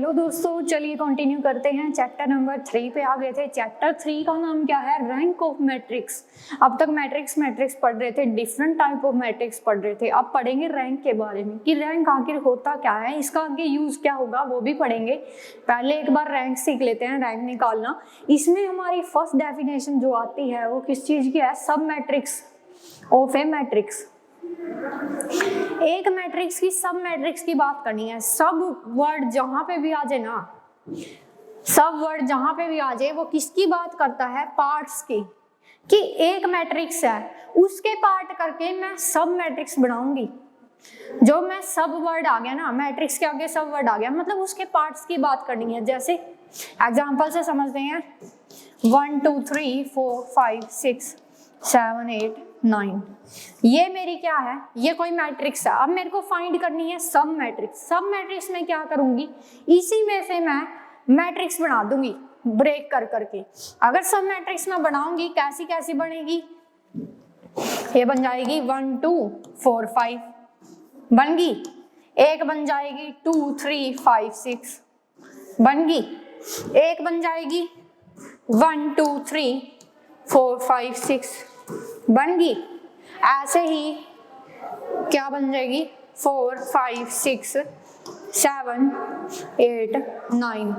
Hello दोस्तों, चलिए continue करते हैं। चैप्टर नंबर 3 पे आ गए थे। चैप्टर 3 का नाम क्या है? Rank of matrix. अब तक मैट्रिक्स पढ़ रहे थे, डिफरेंट टाइप ऑफ मैट्रिक्स पढ़ रहे थे। अब पढ़ेंगे रैंक के बारे में कि रैंक आखिर होता क्या है, इसका आगे यूज क्या होगा वो भी पढ़ेंगे। पहले एक बार रैंक सीख लेते हैं, रैंक निकालना। इसमें हमारी फर्स्ट डेफिनेशन जो आती है वो किस चीज की है? सब मैट्रिक्स ऑफ ए मैट्रिक्स। एक मैट्रिक्स की सब मैट्रिक्स की बात करनी है। सब वर्ड जहां पे भी आ जाए ना, सब वर्ड जहां पे भी आ जाए वो किसकी बात करता है? पार्ट्स की। कि एक मैट्रिक्स है, उसके पार्ट करके मैं सब मैट्रिक्स बनाऊंगी। जो मैं सब वर्ड आ गया ना, मैट्रिक्स के आगे सब वर्ड आ गया, मतलब उसके पार्ट्स की बात करनी है। जैसे एग्जांपल से समझते हैं, 1 2 3 4 5 6 7 8 9, ये मेरी क्या है? ये कोई मैट्रिक्स है। अब मेरे को फाइंड करनी है सब मैट्रिक्स। सब मैट्रिक्स में क्या करूंगी? इसी में से मैं मैट्रिक्स बना दूंगी ब्रेक कर करके। अगर सब मैट्रिक्स में बनाऊंगी, कैसी कैसी बनेगी? ये बन जाएगी 1 2 4 5 बन गई। एक बन जाएगी 2 3 5 6 बन गई। एक बन जाएगी 1 2 3 4 5 6 बन गई। ऐसे ही क्या बन जाएगी? 4 5 6 7 8 9।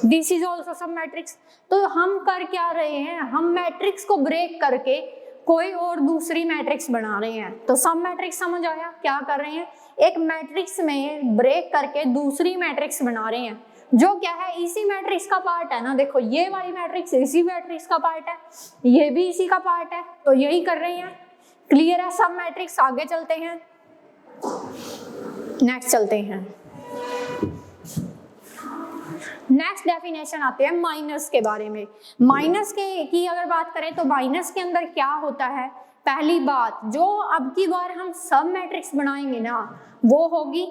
दिस इज ऑल्सो सब मैट्रिक्स। तो हम कर क्या रहे हैं? हम मैट्रिक्स को ब्रेक करके कोई और दूसरी मैट्रिक्स बना रहे हैं। तो सब मैट्रिक्स समझ आया? क्या कर रहे हैं? एक मैट्रिक्स में ब्रेक करके दूसरी मैट्रिक्स बना रहे हैं, जो क्या है? इसी मैट्रिक्स का पार्ट है ना। देखो, ये वाली मैट्रिक्स इसी मैट्रिक्स का पार्ट है, ये भी इसी का पार्ट है, तो यही कर रहे हैं। क्लियर है सब मैट्रिक्स? आगे चलते हैं, नेक्स्ट चलते हैं। नेक्स्ट डेफिनेशन आते हैं माइनस के बारे में। माइनस के की अगर बात करें तो माइनस के अंदर क्या होता है? पहली बात, जो अब की बार हम सब मैट्रिक्स बनाएंगे ना, वो होगी,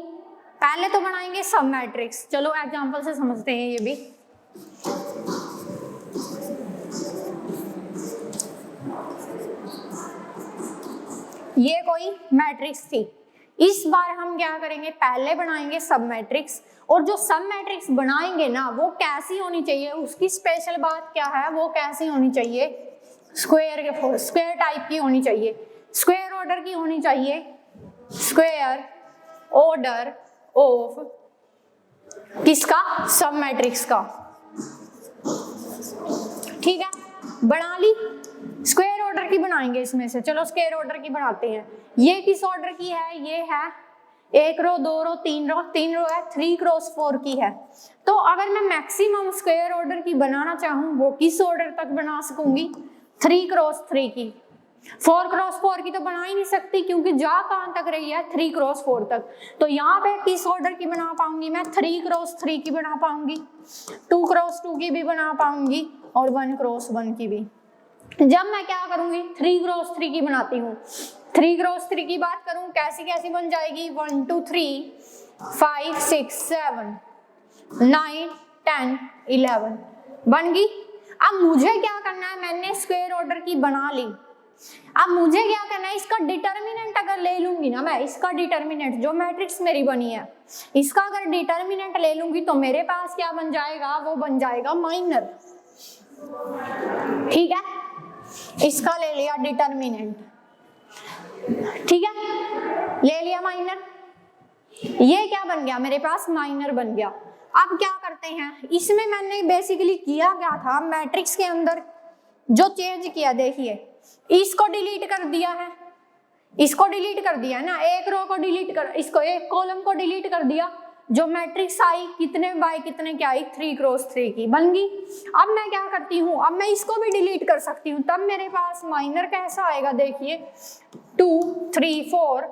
पहले तो बनाएंगे सब मैट्रिक्स। चलो एग्जांपल से समझते हैं। ये भी ये कोई मैट्रिक्स थी। इस बार हम क्या करेंगे? पहले बनाएंगे सब मैट्रिक्स, और जो सब मैट्रिक्स बनाएंगे ना वो कैसी होनी चाहिए? उसकी स्पेशल बात क्या है? वो कैसी होनी चाहिए? स्क्वायर टाइप की होनी चाहिए, स्क्वायर ऑर्डर की होनी चाहिए, स्क्वायर ऑर्डर ऑफ किसका? सब मैट्रिक्स का। ठीक है, बना ली। स्क्वायर ऑर्डर की बनाएंगे इसमें से। चलो स्क्वायर ऑर्डर की बनाते हैं। ये किस ऑर्डर की है? ये है 1 रो 2 रो 3 रो, 3 रो है, 3 क्रॉस 4 की है। तो अगर मैं मैक्सिमम स्क्वायर ऑर्डर की बनाना चाहूँ, वो किस ऑर्डर तक बना सकूंगी? 3 क्रॉस 3 की। 4 क्रॉस 4 की तो बना ही नहीं सकती, क्योंकि जा कहां तक रही है? 3 क्रॉस 4 तक। तो यहाँ पे किस ऑर्डर की बना पाऊंगी मैं? 3 क्रॉस 3 की बना पाऊंगी, 2 क्रॉस 2 की भी बना पाऊंगी, और 1 क्रॉस 1 की भी। जब मैं क्या करूंगी? 3 क्रॉस 3 की बनाती हूँ। 3 क्रॉस 3 की बात करूं, कैसी कैसी बन जाएगी? 1 2 3 5 6 7 9 10 11 बन गई। अब मुझे क्या करना है? मैंने स्क्वायर ऑर्डर की बना ली। अब मुझे क्या करना है? इसका डिटर्मिनेंट अगर ले लूंगी ना मैं, इसका डिटर्मिनेंट जो मैट्रिक्स मेरी बनी है, इसका अगर डिटर्मिनेंट ले लूंगी तो मेरे पास क्या बन जाएगा? वो बन जाएगा माइनर। ठीक है, इसका ले लिया डिटर्मिनेंट। ठीक है, ले लिया माइनर। ये क्या बन गया? मेरे पास माइनर बन गया। अब क्या करते हैं? इसमें मैंने बेसिकली किया क्या था? मैट्रिक्स के अंदर जो चेंज किया, देखिए, इसको डिलीट कर दिया है, इसको डिलीट कर दिया है ना, एक रो को डिलीट कर, इसको एक कॉलम को डिलीट कर दिया। जो मैट्रिक्स आई कितने बाय कितने की आई? 3 क्रॉस 3 की बन गई। अब मैं क्या करती हूँ? अब मैं इसको भी डिलीट कर सकती हूँ, तब मेरे पास माइनर कैसा आएगा? देखिए, 2 3 4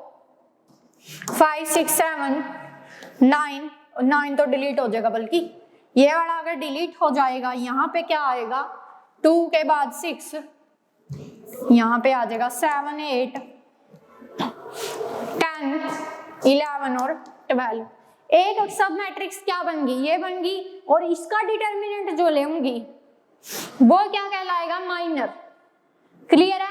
5 6 7 9, 9 तो डिलीट हो जाएगा, बल्कि ये वाला अगर डिलीट हो जाएगा, यहाँ पे क्या आएगा? 2 के बाद 6, यहाँ पे आ जाएगा 7 8 10 11 और 12। एक सब मैट्रिक्स क्या बन गई? ये बन गई। और इसका डिटर्मिनेंट जो लेंगी वो क्या कहलाएगा? माइनर। क्लियर है?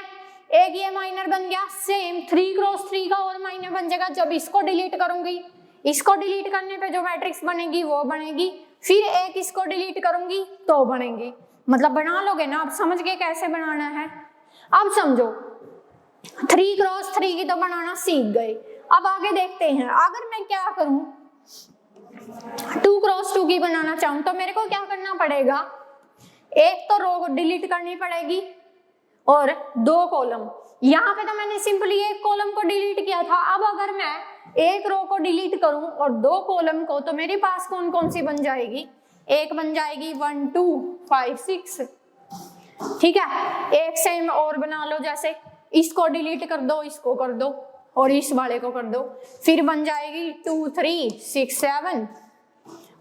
एक ये माइनर बन गया। सेम 3 क्रॉस 3 का और माइनर बन जाएगा जब इसको डिलीट करूंगी। इसको डिलीट करने पे जो मैट्रिक्स बनेगी वो बनेगी फिर एक इसको डिलीट करूंगी तो बनेंगी, मतलब बना लोगे ना, अब समझ गए कैसे बनाना है। अब समझो 3 क्रॉस 3 की तो बनाना सीख गए। अब आगे देखते हैं, अगर मैं क्या करूं 2 क्रॉस 2 की बनाना चाहूं तो मेरे को क्या करना पड़ेगा, एक तो रो को डिलीट करनी पड़ेगी और 2 कॉलम। यहाँ पे तो मैंने सिंपली एक कॉलम को डिलीट किया था, अब अगर मैं एक रो को डिलीट करूं और 2 कॉलम को, तो मेरे पास कौन कौन सी बन जाएगी, एक बन जाएगी 1 2 5 6, ठीक है। एक सेम और बना लो, जैसे इसको डिलीट कर दो, इसको कर दो और इस वाले को कर दो, फिर बन जाएगी 2 3 6 7,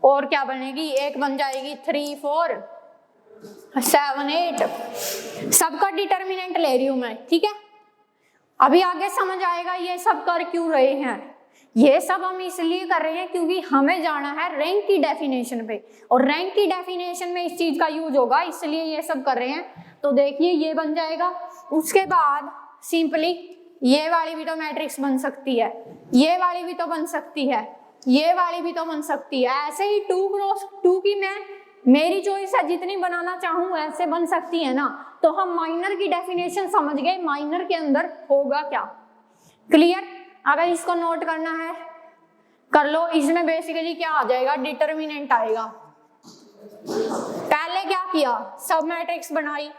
और क्या बनेगी, एक बन जाएगी 3 4 7 8। सबका डिटर्मिनेंट ले रही हूं मैं, ठीक है। अभी आगे समझ आएगा ये सब कर क्यों रहे हैं। ये सब हम इसलिए कर रहे हैं क्योंकि हमें जाना है रैंक की डेफिनेशन पे, और रैंक की डेफिनेशन में इस चीज का यूज होगा, इसलिए ये सब कर रहे हैं। तो देखिए ये बन जाएगा, उसके बाद सिंपली ये वाली भी तो मैट्रिक्स बन सकती है, ये वाली भी तो बन सकती है, ये वाली भी तो बन सकती है। ऐसे ही 2 क्रॉस 2 की मैं, मेरी चॉइस है, जितनी बनाना चाहूं ऐसे बन सकती है ना। तो हम माइनर की डेफिनेशन समझ गए, माइनर के अंदर होगा क्या, क्लियर। अगर इसको नोट करना है कर लो, इसमें बेसिकली क्या आ जाएगा, डिटर्मिनेंट आएगा। पहले क्या किया, सब मैट्रिक्स बनाई,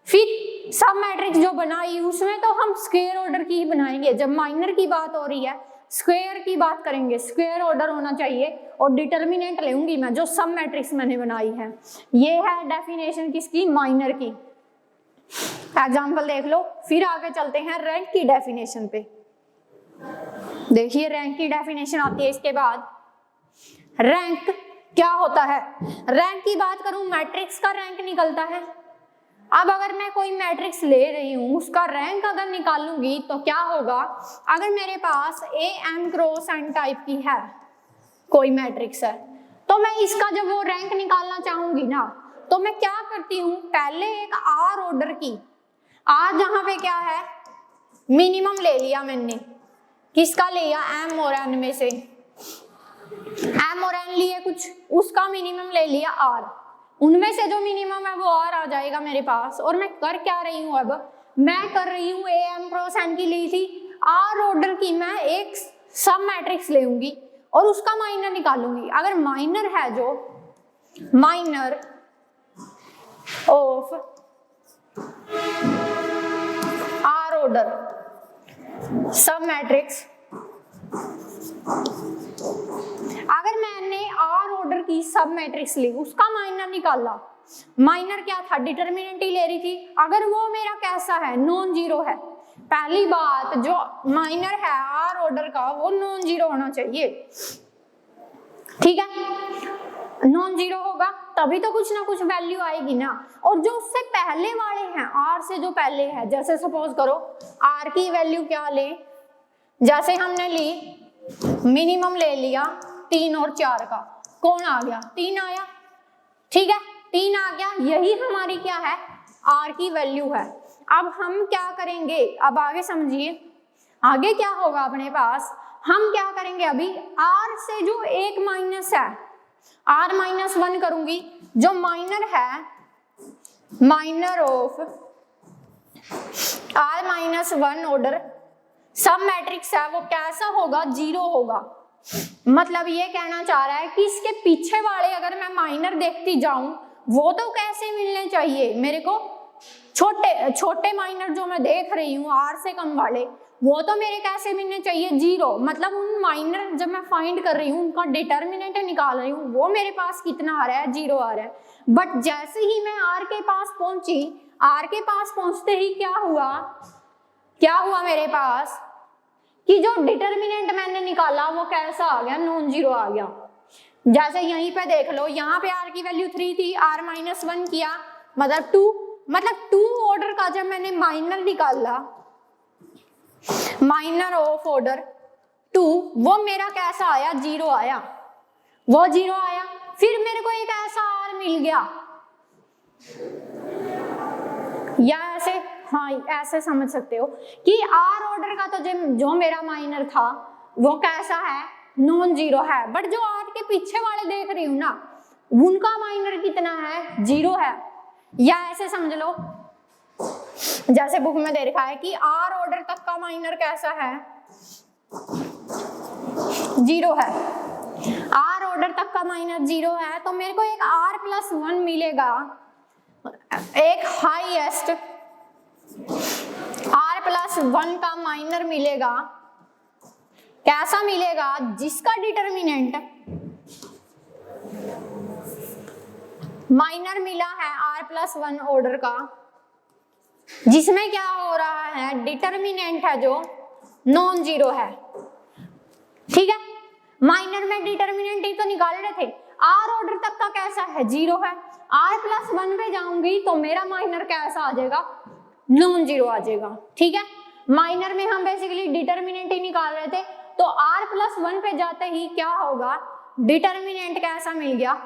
फिर सब मैट्रिक्स जो बनाई उसमें तो हम स्क्वायर ऑर्डर की ही बनाएंगे। जब माइनर की बात हो रही है स्क्वायर की बात करेंगे, स्क्वायर ऑर्डर होना चाहिए, और डिटर्मिनेंट लेंगी मैं जो सब मैट्रिक्स मैंने बनाई है। ये है डेफिनेशन किसकी, माइनर की। एग्जांपल देख लो, फिर आगे चलते हैं रैंक की डेफिनेशन पे। देखिए रैंक की डेफिनेशन आती है इसके बाद। रैंक क्या होता है, रैंक की बात करूं मैट्रिक्स का रैंक निकलता है। अब अगर मैं कोई मैट्रिक्स ले रही हूं, उसका रैंक अगर निकालूंगी तो क्या होगा, अगर मेरे पास AM क्रॉस n टाइप की है कोई मैट्रिक्स है, तो मैं इसका जब वो रैंक निकालना चाहूंगी ना, तो मैं क्या करती हूँ, पहले एक R ऑर्डर की, R जहां पे क्या है मिनिमम ले लिया मैंने, किसका लिया, M और N में से, M और N लिए कुछ, उसका मिनिमम ले लिया R, उनमें से जो मिनिमम है वो R आ जाएगा मेरे पास। और मैं कर क्या रही हूँ, अब मैं कर रही हूँ AM क्रॉस n की ली थी, R ऑर्डर की मैं एक सब मैट्रिक्स लेऊंगी और उसका माइनर निकालूंगी। अगर माइनर है जो, माइनर ऑफ R ऑर्डर सब मैट्रिक्स, अगर मैंने R ऑर्डर की सब मैट्रिक्स ली, उसका माइनर निकाला, माइनर क्या था, डिटर्मिनेंट ही ले रही थी, अगर वो मेरा कैसा है, नॉन जीरो है। पहली बात, जो माइनर है R ऑर्डर का वो नॉन जीरो होना चाहिए, ठीक है। नॉन जीरो होगा तभी तो कुछ ना कुछ वैल्यू आएगी ना। और जो उससे पहले वाले हैं, R से जो पहले है, जैसे सपोज करो R की वैल्यू क्या ले, जैसे हमने ली मिनिमम ले लिया 3 और 4 का, कौन आ गया, 3 आया, ठीक है, 3 आ गया, यही हमारी क्या है, R की वैल्यू है। अब हम क्या करेंगे, अब आगे समझिए, आगे क्या होगा अपने पास, हम क्या करेंगे, अभी R से जो एक माइनस है, R-1 करूंगी, जो माइनर है, माइनर ऑफ R-1 ऑर्डर सब मैट्रिक्स है, वो कैसा होगा, 0 होगा। मतलब ये कहना चाह रहा है कि इसके पीछे वाले अगर मैं माइनर देखती जाऊं, वो तो कैसे मिलने चाहिए मेरे को, छोटे छोटे माइनर जो मैं देख रही हूँ R से कम वाले, वो तो मेरे कैसे मिलने चाहिए, 0। मतलब उन माइनर जब मैं फाइंड कर रही हूँ, उनका डिटर्मिनेंट निकाल रही हूँ, वो मेरे पास कितना आ रहा है, 0 आ रहा है। बट जैसे ही मैं R के पास पहुंची, R के पास पहुंचते ही क्या हुआ मेरे पास, कि जो डिटर्मिनेंट मैंने निकाला वो कैसा आ गया, नॉन जीरो आ गया। जैसे यहीं पे देख लो, यहाँ पे R की वैल्यू 3 थी, R-1 किया, मतलब 2 ऑर्डर का जब मैंने माइनर निकाला, माइनर ऑफ ऑर्डर 2, वो मेरा कैसा आया, 0 आया, वो 0 आया। फिर मेरे को एक ऐसा R मिल गया, या ऐसे, हाँ ऐसे समझ सकते हो कि R ऑर्डर का तो जो मेरा माइनर था वो कैसा है, नॉन जीरो है। बट जो R के पीछे वाले देख रही हूँ ना, उनका माइनर कितना है, 0 है। या ऐसे समझ लो, जैसे बुक में दे रखा है कि R ऑर्डर तक का माइनर कैसा है, 0 है। R ऑर्डर तक का माइनर 0 है, तो मेरे को एक R+1 मिलेगा, एक हाईएस्ट R+1 का माइनर मिलेगा। कैसा मिलेगा, जिसका डिटर्मिनेंट माइनर मिला है R+1 ऑर्डर का, जिसमें क्या हो रहा है, डिटर्मिनेंट है जो नॉन जीरो है। ठीक है, माइनर में डिटर्मिनेंट ही तो निकाल रहे थे। R ऑर्डर तक का कैसा है, 0 है। R+1 पे जाऊंगी तो मेरा माइनर कैसा आ जाएगा, नॉन जीरो आ जाएगा। ठीक है, माइनर में हम बेसिकली डिटर्मिनेंट ही निकाल रहे थे, तो R+1 पे जाते ही क्या होगा, डिटर्मिनेंट कैसा मिल गया,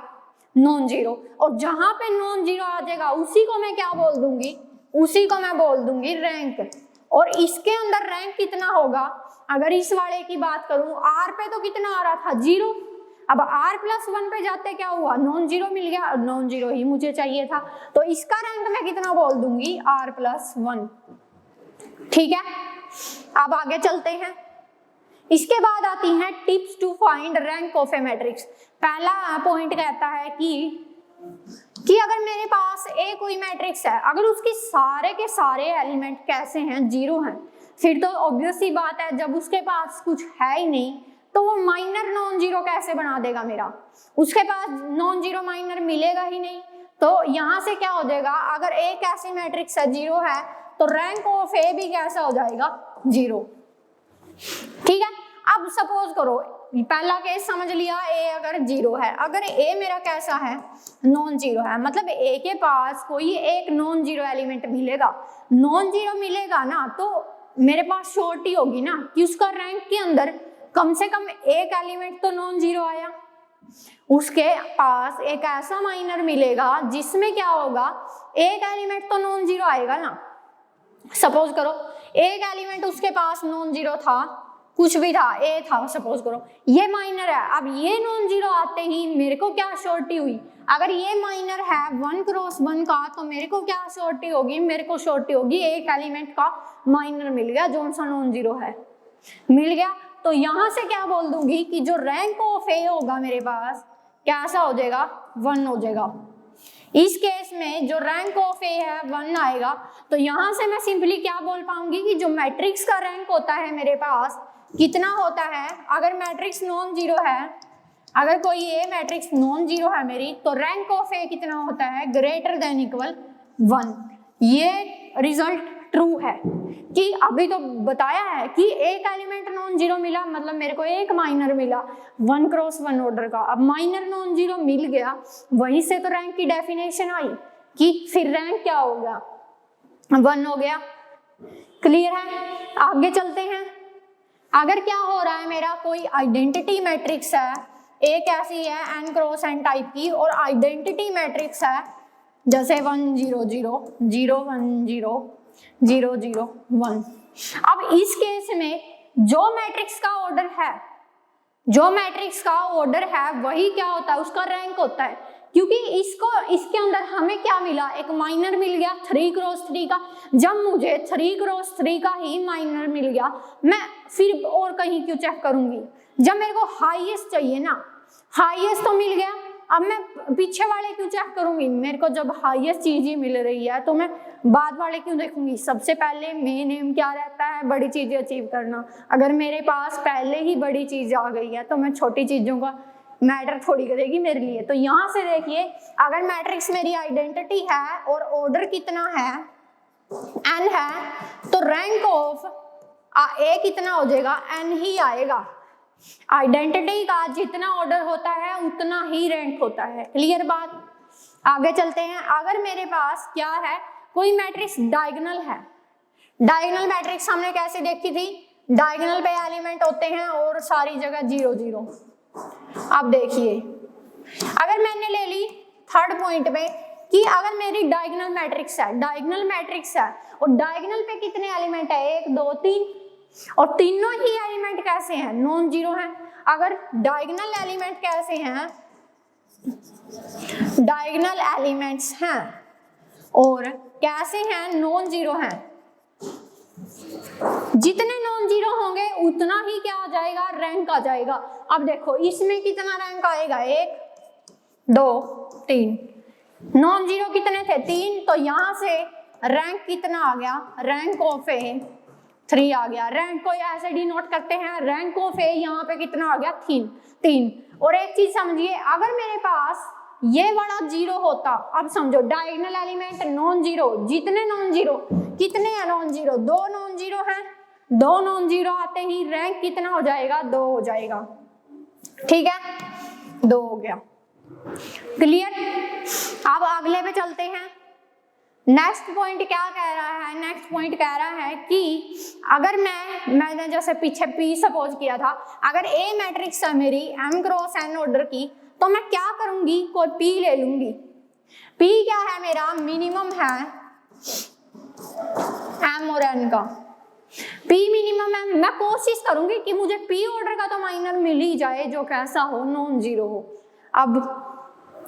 नॉन जीरो। और जहां पे नॉन जीरो आ जाएगा उसी को मैं क्या बोल दूंगी, उसी को मैं बोल दूंगी रैंक। और इसके अंदर रैंक कितना होगा, अगर इस वाले की बात करूं, R पे तो कितना आ रहा था, 0। अब R+1 पे जाते क्या हुआ, नॉन जीरो मिल गया, नॉन जीरो ही मुझे चाहिए था, तो इसका रैंक मैं कितना बोल दूंगी, R+1। ठीक है, अब आगे चलते हैं। इसके बाद आती हैं tips to find rank of a matrix. पहला पॉइंट कहता है कि अगर मेरे पास ए कोई मैट्रिक्स है, अगर उसके सारे के सारे एलिमेंट कैसे हैं, 0 हैं, फिर तो ऑब्वियस सी बात है, जब उसके पास कुछ है ही नहीं तो वो माइनर नॉन जीरो कैसे बना देगा मेरा, उसके पास नॉन जीरो माइनर मिलेगा ही नहीं। तो यहाँ से क्या हो जाएगा, अगर एक ऐसी मैट्रिक्स है 0 है, तो रैंक ऑफ ए भी कैसा हो जाएगा, 0। ठीक है, अब सपोज करो, पहला केस समझ लिया, ए अगर 0 है, अगर ए मेरा कैसा है, नॉन जीरो है, मतलब ए के पास कोई एक नॉन जीरो एलिमेंट मिलेगा। नॉन जीरो मिलेगा ना, तो मेरे पास श्योरिटी होगी ना कि उसका रैंक के अंदर कम से कम एक एलिमेंट तो नॉन जीरो आया। उसके पास एक ऐसा माइनर मिलेगा जिसमें क्या होगा, एक एलिमेंट तो नॉन जीरो आएगा ना। सपोज करो एक एलिमेंट उसके पास नॉन जीरो था, कुछ भी था, ए था सपोज करो, ये माइनर है। अब ये नॉन जीरो आते ही मेरे को क्या श्योरिटी हुई, अगर ये माइनर है 1x1 का, तो मेरे को क्या श्योरिटी होगी, मेरे को श्योरिटी होगी एक एलिमेंट का माइनर मिल गया, जो सा नॉन जीरो है, मिल गया। तो यहां से क्या बोल दूंगी कि जो रैंक ऑफ ए होगा मेरे पास कैसा हो जाएगा, 1 हो जाएगा। इस केस में जो रैंक ऑफ ए है 1 आएगा। तो यहां से मैं सिंपली क्या बोल पाऊंगी कि जो मैट्रिक्स का रैंक होता है मेरे पास कितना होता है, अगर मैट्रिक्स नॉन जीरो है, अगर कोई ए मैट्रिक्स नॉन जीरो है मेरी, तो रैंक ऑफ ए कितना होता है, ग्रेटर देन इक्वल 1। ये रिजल्ट ट्रू है कि अभी तो बताया है कि एक एलिमेंट नॉन जीरो मिला, मतलब मेरे को एक माइनर मिला 1x1 ऑर्डर का। अब माइनर नॉन जीरो मिल गया, वहीं से तो रैंक की डेफिनेशन आई कि फिर रैंक क्या हो गया, 1 हो गया। क्लियर है, आगे चलते हैं। अगर क्या हो रहा है, मेरा कोई आइडेंटिटी मैट्रिक्स है, एक ऐसी है n×n टाइप की, और आइडेंटिटी मैट्रिक्स है जैसे 1 0 0 0 1 0 0 0 1। अब इस केस में जो मैट्रिक्स का ऑर्डर है, जो मैट्रिक्स का ऑर्डर है वही क्या होता है, उसका रैंक होता है। क्योंकि इसके अंदर हमें क्या मिला, एक माइनर मिल गया 3x3 का। जब मुझे 3x3 का ही माइनर मिल गया, मैं फिर और कहीं क्यों चेक करूंगी, जब मेरे को हाईएस्ट चाहिए ना, हाईएस्ट तो मिल गया, अब मैं पीछे वाले क्यों चेक करूंगी, मेरे को जब हाईएस्ट चीज ही मिल रही है तो मैं बाद वाले क्यों देखूंगी। सबसे पहले मेन एम क्या रहता है, बड़ी चीजें अचीव करना। अगर मेरे पास पहले ही बड़ी चीज आ गई है तो मैं छोटी चीजों का मैटर थोड़ी करेगी मेरे लिए। तो यहाँ से देखिए, अगर मैट्रिक्स मेरी आइडेंटिटी है और ऑर्डर कितना है, n है, तो रैंक ऑफ ए कितना हो जाएगा, n ही आएगा। आइडेंटिटी का जितना ऑर्डर होता है उतना ही रैंक होता है। क्लियर बात, आगे चलते हैं। अगर मेरे पास क्या है, कोई मैट्रिक्स डायगोनल है, डायगोनल मैट्रिक्स हमने कैसे देखी थी, डायगोनल पे एलिमेंट होते हैं और सारी जगह 0 0। अब देखिए, अगर मैंने ले ली थर्ड पॉइंट में कि अगर मेरी डायगोनल मैट्रिक्स है, डायगोनल मैट्रिक्स है और डायगोनल पे कितने एलिमेंट है, 1 2 3, और तीनों ही एलिमेंट कैसे हैं, नॉन जीरो हैं। अगर डायगोनल एलिमेंट कैसे हैं, डायगोनल एलिमेंट्स हैं और कैसे हैं, नॉन जीरो हैं। जितने नॉन जीरो होंगे उतना ही क्या आ जाएगा, रैंक आ जाएगा। अब देखो इसमें कितना रैंक आएगा, 1 2 3, नॉन जीरो कितने थे, 3, तो यहां से रैंक कितना आ गया, रैंक ऑफ ए 3 आ गया। रैंक को ऐसे डिनोट करते हैं, रैंक ऑफ ए यहाँ पे कितना आ गया, 3। और एक चीज समझिए, अगर मेरे पास ये वाला जीरो होता, अब समझो डायगोनल एलिमेंट नॉन जीरो, जितने नॉन जीरो, कितने हैं नॉन जीरो, 2 नॉन जीरो हैं, 2 नॉन जीरो आते ही रैंक कितना हो जाएगा, 2 हो जाएगा। ठीक है, 2 हो गया, क्लियर। अब अगले पे चलते हैं। नेक्स्ट पॉइंट क्या कह रहा है, नेक्स्ट पॉइंट कह रहा है कि अगर मैंने जैसे पीछे P सपोज किया था, अगर A मैट्रिक्स है मेरी M क्रॉस N ऑर्डर की, तो मैं क्या करूंगी, कोई P ले लूंगी। P क्या है मेरा, मिनिमम है M और N का, P मिनिमम है। मैं कोशिश करूंगी कि मुझे P ऑर्डर का तो माइनर मिल ही जाए जो कैसा हो, नॉन जीरो हो। अब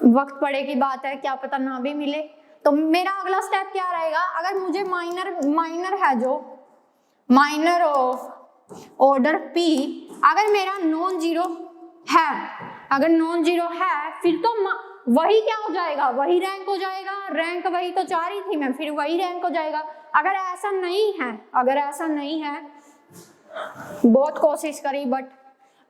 वक्त पड़े की बात है, क्या पता ना भी मिले, तो मेरा अगला स्टेप क्या रहेगा, अगर मुझे माइनर है जो माइनर ऑफ ऑर्डर P, अगर मेरा नॉन जीरो है, अगर नॉन जीरो है, फिर तो वही क्या हो जाएगा, वही रैंक हो जाएगा। रैंक वही तो 4 ही थी मैं, फिर वही रैंक हो जाएगा। अगर ऐसा नहीं है, अगर ऐसा नहीं है, बहुत कोशिश करी बट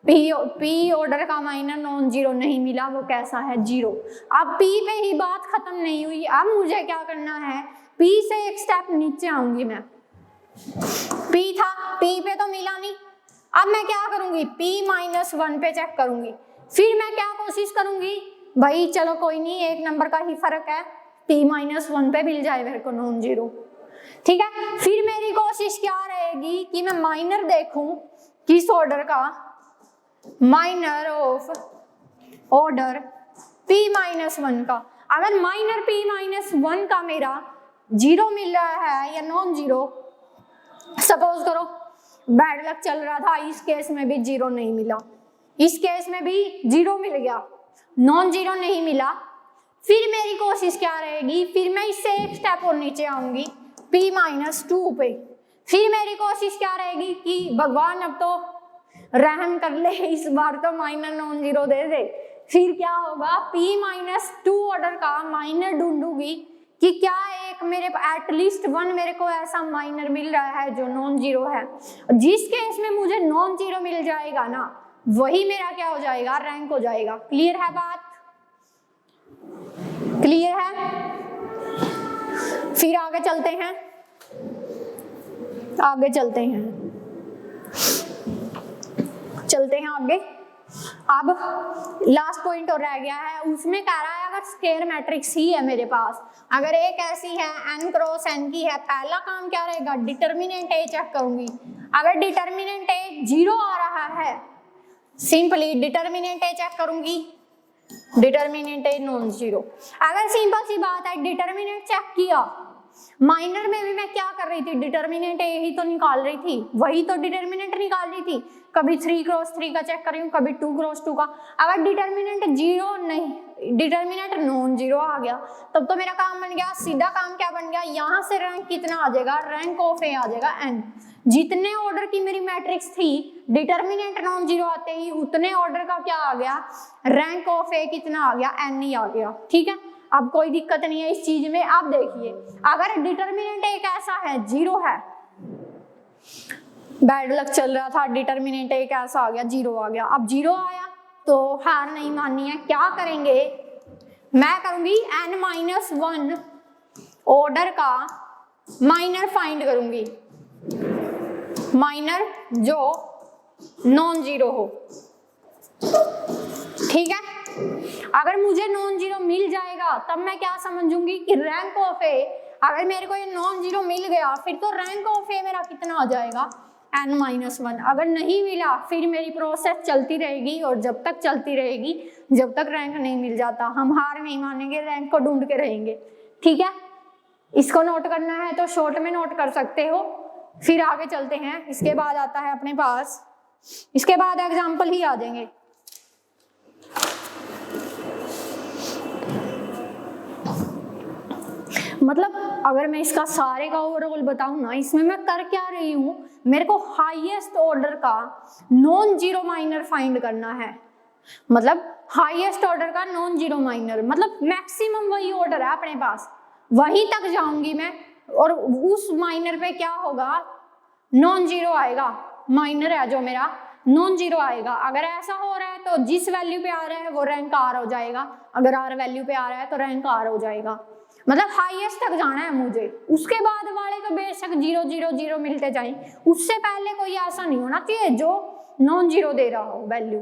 P ऑर्डर का माइनर नॉन जीरो नहीं मिला, वो कैसा है, जीरो। अब P पे ही बात खत्म नहीं हुई, अब मुझे क्या करना है, P से एक स्टेप नीचे आऊंगी मैं। P था, P पे तो मिला नहीं, अब मैं क्या करूंगी, P-1 पे चेक करूंगी। फिर मैं क्या कोशिश करूंगी, भाई चलो कोई नहीं, 1 नंबर का ही फर्क है, P-1 पे मिल जाए मेरे को नॉन जीरो। ठीक है, फिर मेरी कोशिश क्या रहेगी कि मैं माइनर देखूं किस ऑर्डर का, माइनर ऑफ ऑर्डर P-1 का। अगर माइनर P-1 का मेरा जीरो मिल रहा है या नॉन जीरो, सपोज करो बैड लक चल रहा था, इस केस में भी जीरो नहीं मिला, इस केस में भी जीरो मिल गया, नॉन जीरो नहीं मिला, फिर मेरी कोशिश क्या रहेगी, फिर मैं इससे एक स्टेप और नीचे आऊंगी P-2 पे। फिर मेरी कोशिश क्या रहेगी कि भगवान अब तो रहम कर ले, इस बार तो माइनर नॉन जीरो दे दे। फिर क्या होगा, P-2 ऑर्डर का माइनर ढूंढूंगी कि क्या एक मेरे एटलीस्ट 1 मेरे को ऐसा माइनर मिल रहा है जो नॉन जीरो है। जिस केस में मुझे नॉन जीरो मिल जाएगा ना, वही मेरा क्या हो जाएगा, रैंक हो जाएगा। क्लियर है बात, क्लियर है। फिर आगे चलते हैं, आगे चलते हैं आगे। अब लास्ट पॉइंट और रह गया है, उसमें कह रहा है अगर स्क्वायर मैट्रिक्स ही है मेरे पास, अगर एक ऐसी है n क्रॉस n की है, पहला काम क्या रहेगा, डिटर्मिनेंट A चेक करूंगी। अगर डिटर्मिनेंट A 0 आ रहा है, सिंपली डिटर्मिनेंट A चेक करूंगी, डिटर्मिनेंट A नॉन जीरो। अगर सिंपल सी बात है, डिटर्मिनेंट चेक किया, माइनर में भी मैं क्या कर रही थी, डिटर्मिनेंट A ही तो निकाल रही थी, वही तो डिटर्मिनेंट निकाल रही थी। कभी 3 क्रॉस 3 का चेक कर रही हूँ, कभी 2 क्रॉस 2 का। अगर डिटर्मिनेंट जीरो नहीं, डिटर्मिनेंट नॉन जीरो आ गया, तब तो मेरा काम बन गया, सीधा काम क्या बन गया, यहाँ से रैंक कितना आ जाएगा, रैंक ऑफ A आ जाएगा n। जितने ऑर्डर की मेरी मैट्रिक्स थी, डिटर्मिनेंट नॉन जीरो आते ही उतने ऑर्डर का क्या आ गया, रैंक ऑफ A कितना आ गया, n ही आ गया। ठीक है, अब कोई दिक्कत नहीं है इस चीज में। अब देखिए, अगर डिटर्मिनेंट एक ऐसा है, जीरो है, बैड लक चल रहा था, डिटर्मिनेंट एक ऐसा आ गया, जीरो आ गया। अब जीरो आया तो हार नहीं माननी है, क्या करेंगे, मैं करूंगी n-1 ऑर्डर का माइनर फाइंड करूंगी, माइनर जो नॉन जीरो हो। ठीक है, अगर मुझे नॉन जीरो मिल जाएगा तब मैं क्या समझूंगी कि रैंक ऑफ A, अगर मेरे को ये नॉन जीरो मिल गया फिर तो रैंक ऑफ A मेरा कितना आ जाएगा, n-1। अगर नहीं मिला फिर मेरी प्रोसेस चलती रहेगी, और जब तक चलती रहेगी जब तक रैंक नहीं मिल जाता, हम हार नहीं मानेंगे, रैंक को ढूंढ के रहेंगे। ठीक है, इसको नोट करना है तो शॉर्ट में नोट कर सकते हो। फिर आगे चलते हैं, इसके बाद आता है अपने पास, इसके बाद एग्जाम्पल ही आ जाएंगे। मतलब अगर मैं इसका सारे का ओवरऑल बताऊं ना, इसमें मैं कर क्या रही हूं, मेरे को हाईएस्ट ऑर्डर का नॉन जीरो माइनर फाइंड करना है। मतलब हाईएस्ट ऑर्डर का नॉन जीरो माइनर, मतलब मैक्सिमम वही ऑर्डर है अपने पास, वहीं तक जाऊंगी मैं, और उस माइनर पे क्या होगा, नॉन जीरो आएगा। माइनर है जो मेरा, नॉन जीरो आएगा। अगर ऐसा हो रहा है तो जिस वैल्यू पे आ रहा है वो रैंक आर हो जाएगा, अगर आर वैल्यू पे आ रहा है तो रैंक आर हो जाएगा। मतलब हाईएस्ट तक जाना है मुझे, उसके बाद वाले तो बेशक 0 0 0 मिलते जाएं, उससे पहले कोई ऐसा नहीं होना चाहिए जो नॉन जीरो दे रहा हो वैल्यू।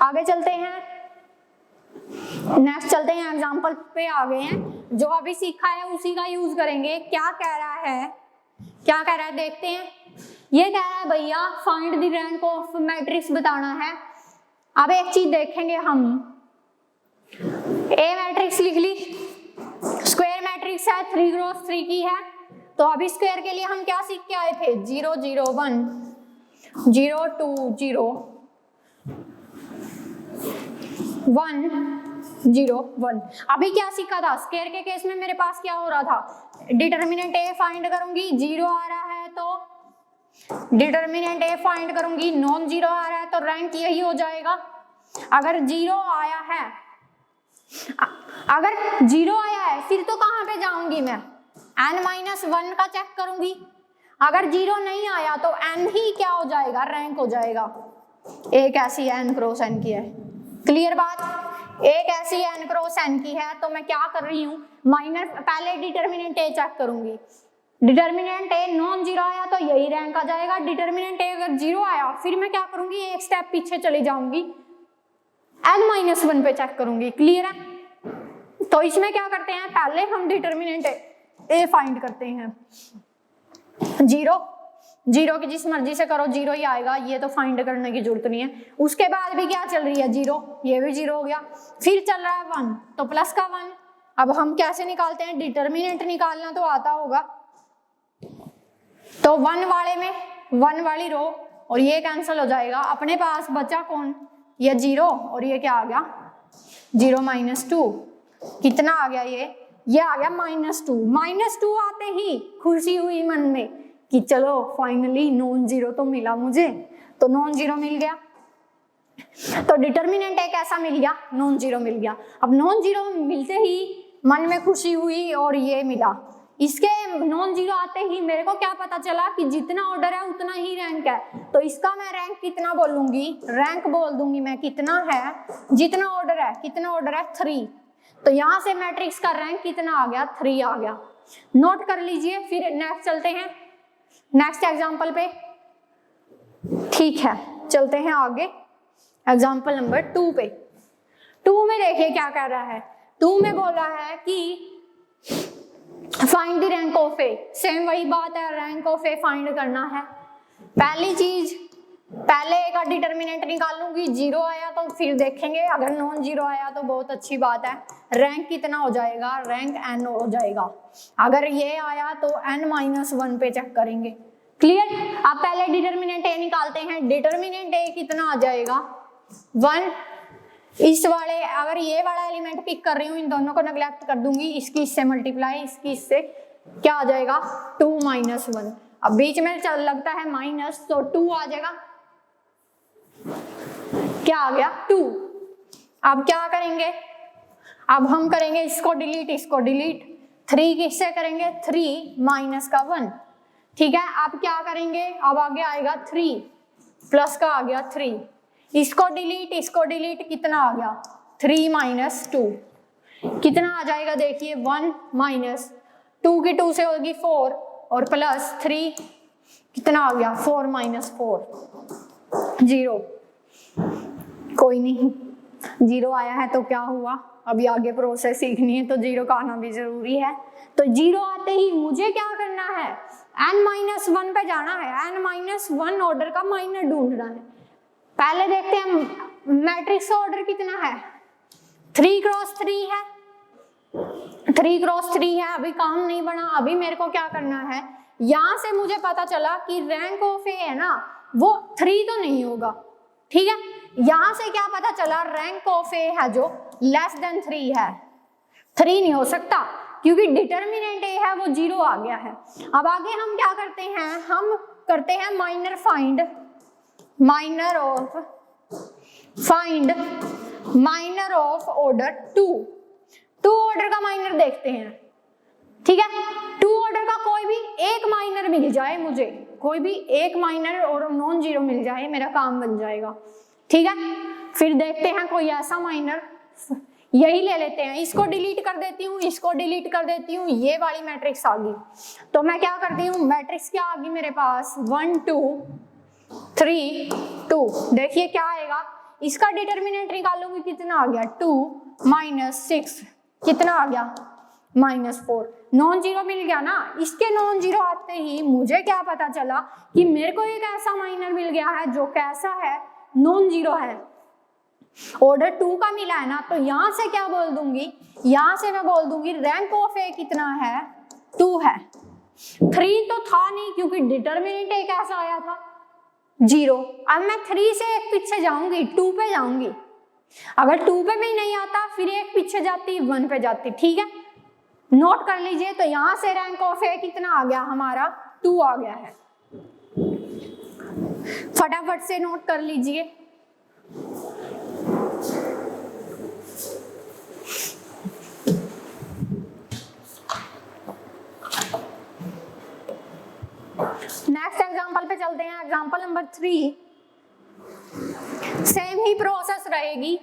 आगे चलते हैं, नेक्स्ट चलते हैं, एग्जांपल पे आ गए हैं। जो अभी सीखा है उसी का यूज करेंगे। क्या कह रहा है, क्या कह रहा है देखते हैं। ये कह रहा है भैया find the rank of matrix बताना है। अब एक चीज देखेंगे हम, ए मैट्रिक्स लिख ली, स्क्वायर मैट्रिक्स है, 3 क्रॉस 3 की है। तो अभी स्क्वायर के लिए हम क्या सीख के आए थे, 0 0 1 0 2 0 1 0 1। अभी क्या सीखा था, स्क्वायर के केस में मेरे पास क्या हो रहा था, डिटर्मिनेंट ए फाइंड करूंगी, 0 आ रहा है तो डिटर्मिनेंट ए फाइंड करूंगी, नॉन जीरो आ रहा है तो रैंक यही हो जाएगा। अगर 0 आया है, अगर 0 आया है फिर तो कहां पे जाऊंगी मैं, n-1 का चेक करूंगी। अगर 0 नहीं आया तो n ही क्या हो जाएगा, रैंक हो जाएगा। एक ऐसी n क्रॉस n की है, क्लियर बात, एक ऐसी n क्रॉस n की है। तो मैं क्या कर रही हूँ, माइनस पहले डिटर्मिनेंट ए चेक करूंगी, डिटर्मिनेंट ए नॉन जीरो आया तो यही रैंक आ जाएगा। डिटर्मिनेंट ए अगर 0 आया फिर मैं क्या करूंगी, एक स्टेप पीछे चली जाऊंगी, n-1 पे चेक करूंगी, क्लियर है। तो इसमें क्या करते हैं, पहले हम डिटर्मिनेंट ए फाइंड करते हैं। 0 की जिस मर्जी से करो 0 ही आएगा, ये तो फाइंड करने की जरूरत नहीं है। उसके बाद भी क्या चल रही है, 0, ये भी 0 हो गया। फिर चल रहा है 1 तो प्लस का 1। अब हम कैसे निकालते हैं, डिटर्मिनेंट निकालना तो आता होगा। तो 1 वाले में 1 वाली रो और ये कैंसिल हो जाएगा, अपने पास बचा कौन, ये 0 और ये क्या आ गया, 0 -2। कितना आ गया, ये आ गया -2। -2 आते ही खुशी हुई मन में कि चलो फाइनली नॉन जीरो तो मिला मुझे, तो नॉन जीरो मिल गया। तो डिटर्मिनेंट एक ऐसा मिल गया, नॉन जीरो मिल गया। अब नॉन जीरो मिलते ही मन में खुशी हुई और ये मिला। इसके नॉन जीरो आते ही मेरे को क्या पता चला कि जितना ऑर्डर है उतना ही रैंक है, तो इसका मैं रैंक कितना बोलूंगी, रैंक बोल दूंगी मैं कितना है, जितना ऑर्डर है, कितना ऑर्डर है 3। तो यहां से मैट्रिक्स का रैंक कितना आ गया, 3 आ गया, नोट कर लीजिए। फिर नेक्स्ट चलते हैं, नेक्स्ट एग्जांपल पे, ठीक है चलते हैं आगे, एग्जांपल नंबर 2 पे। 2 में देखिए क्या कह रहा है, 2 में बोल रहा है कि find the rank of A. Same वही बात है, रैंक ऑफ ए फाइंड करना है। पहली चीज, पहले ए का डिटर्मिनेंट निकालूंगी, 0 आया तो फिर देखेंगे, अगर नॉन जीरो आया तो बहुत अच्छी बात है, रैंक कितना हो जाएगा, रैंक n हो जाएगा। अगर ये आया तो n-1 पे चेक करेंगे, क्लियर। अब पहले डिटर्मिनेंट ए निकालते हैं, डिटर्मिनेंट ए कितना आ जाएगा 1। इस वाले, अगर ये वाला एलिमेंट पिक कर रही हूँ, इन दोनों को नेग्लेक्ट कर दूंगी, इसकी इससे मल्टीप्लाई, इसकी इससे, क्या आ जाएगा 2 - 1। अब बीच में चल लगता है माइनस, तो 2 आ जाएगा, क्या आ गया 2। अब क्या करेंगे, अब हम करेंगे इसको डिलीट, इसको डिलीट, 3 किससे करेंगे, 3 माइनस का 1, ठीक है। अब क्या करेंगे, अब आगे आएगा 3 प्लस का आ गया 3, इसको डिलीट, इसको डिलीट, कितना आ गया 3 - 2, कितना आ जाएगा देखिए 1 - 2 की 2 से होगी 4 और प्लस 3, कितना आ गया 4 - 4 0। कोई नहीं, 0 आया है तो क्या हुआ, अभी आगे प्रोसेस सीखनी है तो 0 का आना भी जरूरी है। तो 0 आते ही मुझे क्या करना है, n-1 पे जाना है, n-1 ऑर्डर का माइनर ढूंढना है। पहले देखते हैं मैट्रिक्स का ऑर्डर कितना है, 3 क्रॉस 3 है, 3 क्रॉस 3 है। अभी काम नहीं बना, अभी मेरे को क्या करना है, यहां से मुझे पता चला कि रैंक ऑफ ए है ना, वो 3 तो नहीं होगा, ठीक है। यहां से क्या पता चला, रैंक ऑफ ए है जो लेस देन 3 है, 3 नहीं हो सकता क्योंकि डिटर्मिनेंट ए है वो 0 आ गया है। अब आगे हम क्या करते हैं, हम करते हैं minor find, minor of order 2 order का माइनर देखते हैं, ठीक है। 2 ऑर्डर का कोई भी एक माइनर मिल जाए मुझे, कोई भी एक माइनर और नॉन जीरो मिल जाए, मेरा काम बन जाएगा, ठीक है। फिर देखते हैं कोई ऐसा माइनर, यही ले लेते हैं, इसको डिलीट कर देती हूँ, इसको डिलीट कर देती हूँ, ये वाली मैट्रिक्स आ गई। तो मैं क्या करती हूँ, मैट्रिक्स क्या आ गई मेरे पास 1 2 3 2। देखिए क्या आएगा, इसका डिटर्मिनेंट निकालूंगी, कितना आ गया 2 - 6, कितना आ गया -4। नॉन जीरो मिल गया ना। इसके नॉन जीरो आते ही मुझे क्या पता चला कि मेरे को एक ऐसा माइनर मिल गया है जो कैसा है, नॉन जीरो है, ऑर्डर 2 का मिला है ना। तो यहां से क्या बोल दूंगी, यहां से मैं बोल दूंगी रैंक ऑफ ए कितना है, 2 है। 3 तो था नहीं क्योंकि डिटर्मिनेंट एक ऐसा आया था 0। अब मैं 3 से एक पीछे जाऊंगी, 2 पे जाऊंगी। अगर 2 पे भी नहीं आता फिर एक पीछे जाती, 1 पे जाती, ठीक है। नोट कर लीजिए। तो यहां से रैंक ऑफ ए कितना आ गया हमारा, 2 आ गया है। फटाफट से नोट कर लीजिए। नेक्स्ट एग्जांपल पे चलते हैं। एग्जांपल नंबर 3, सेम ही प्रोसेस रहेगी।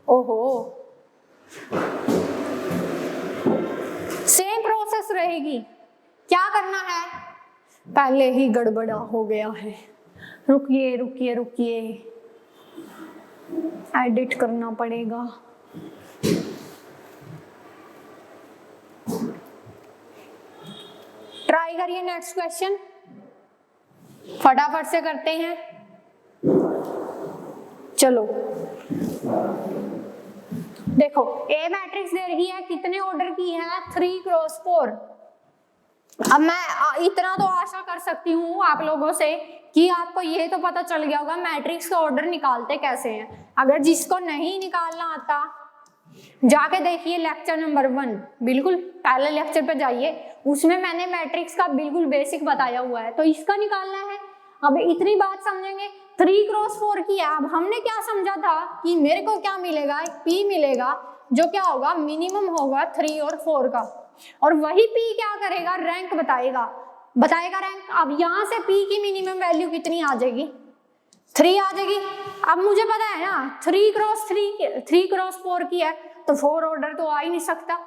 ओहो, सेम प्रोसेस रहेगी। क्या करना है, पहले ही गड़बड़ा हो गया है, रुकिए रुकिए रुकिए, एडिट करना पड़ेगा। ट्राई करिए नेक्स्ट क्वेश्चन, फटाफट से करते हैं। चलो देखो, ए मैट्रिक्स दे रही है, कितने ऑर्डर की है, 3 × 4। अब मैं इतना तो आशा कर सकती हूँ आप लोगों से कि आपको ये तो पता चल गया होगा मैट्रिक्स का ऑर्डर निकालते कैसे हैं। अगर जिसको नहीं निकालना आता जाके देखिए लेक्चर नंबर 1, बिल्कुल पहले लेक्चर पे जाइए, उसमें मैंने मैट्रिक्स का बिल्कुल बेसिक बताया हुआ है। तो इसका निकालना है। अब इतनी बात समझेंगे, 3 × 4 की है। अब हमने क्या समझा था कि मेरे को क्या मिलेगा, P मिलेगा, जो क्या होगा, मिनिमम होगा 3 और 4 का, और वही P क्या करेगा, रैंक बताएगा रैंक। अब यहाँ से P की मिनिमम वैल्यू कितनी आ जाएगी, 3 आ जाएगी। अब मुझे पता है ना 3 × 4 की है, तो 4 ऑर्डर तो आ ही नहीं सकता,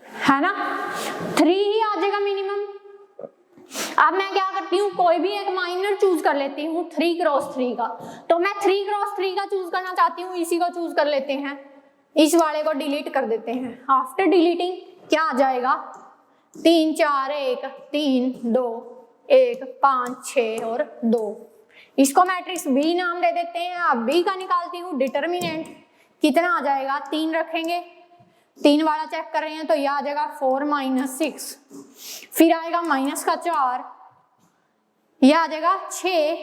है ना, 3 ही आ जाएगा मिनिमम। अब मैं क्या करती हूँ, कोई भी एक माइनर चूज कर लेती हूँ 3 × 3 का। तो मैं 3 × 3 का चूज करना चाहती हूँ, इसी को चूज कर लेते हैं, इस वाले को डिलीट कर देते हैं। आफ्टर डिलीटिंग क्या आ जाएगा, 3 4 1 3 2 1 5 6 और 2। इसको मैट्रिक्स बी नाम दे देते हैं। अब बी का निकालती हूँ डिटर्मिनेंट, कितना आ जाएगा, 3 रखेंगे, 3 वाला चेक कर रहे हैं तो यह आ जाएगा 4 - 6, फिर आएगा -4, यह आ जाएगा 6।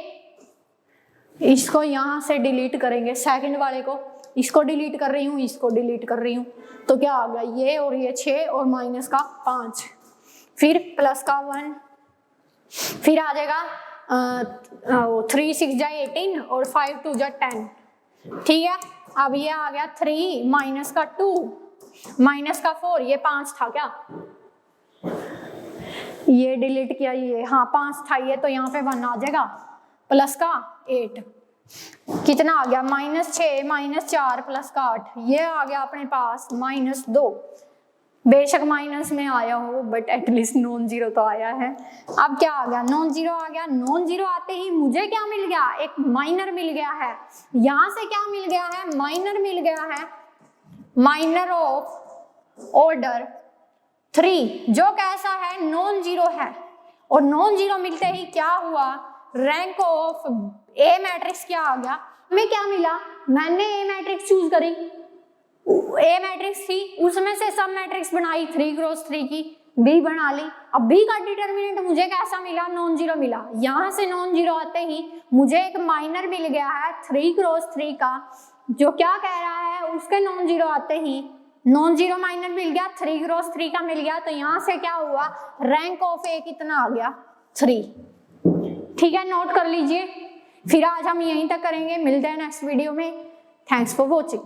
इसको यहां से डिलीट करेंगे, सेकंड वाले को, इसको डिलीट कर रही हूँ, इसको डिलीट कर रही हूँ, तो क्या आ गया, ये और ये 6 और -5, फिर +1, फिर आ जाएगा 3 6 × 18 और 5 2 × 10, ठीक है। अब ये आ गया 3 -2 -4, ये 5 था क्या, ये डिलीट किया, ये हाँ 5 था ये, तो यहाँ पे 1 आ जाएगा, +8, कितना आ गया, -6 -4 +8, ये आ गया अपने पास -2। बेशक माइनस में आया हो बट एटलीस्ट नॉन जीरो तो आया है। अब क्या आ गया, नॉन जीरो आ गया। नॉन जीरो आते ही मुझे क्या मिल गया, एक माइनर मिल गया है। यहां से क्या मिल गया है, माइनर मिल गया है, माइनर ऑफ ऑर्डर 3, जो कैसा है, नॉन जीरो है। और नॉन जीरो मिलते ही क्या हुआ, रैंक ऑफ ए मैट्रिक्स क्या आ गया, हमें क्या मिला, मैंने ए मैट्रिक्स चूज करी, ए मैट्रिक्स थी, उसमें से सब मैट्रिक्स बनाई 3 × 3 की, बी बना ली। अब बी का डिटर्मिनेंट मुझे कैसा मिला, नॉन जीरो मिला। यहां से नॉन जीरो आते ही मुझे एक माइनर मिल गया है 3 × 3 का, जो क्या कह रहा है, उसके नॉन जीरो आते ही नॉन जीरो माइनर मिल गया, 3 क्रॉस 3 का मिल गया, तो यहाँ से क्या हुआ, रैंक ऑफ ए कितना आ गया 3। ठीक है, नोट कर लीजिए। फिर आज हम यहीं तक करेंगे, मिलते हैं नेक्स्ट वीडियो में। Thanks for watching.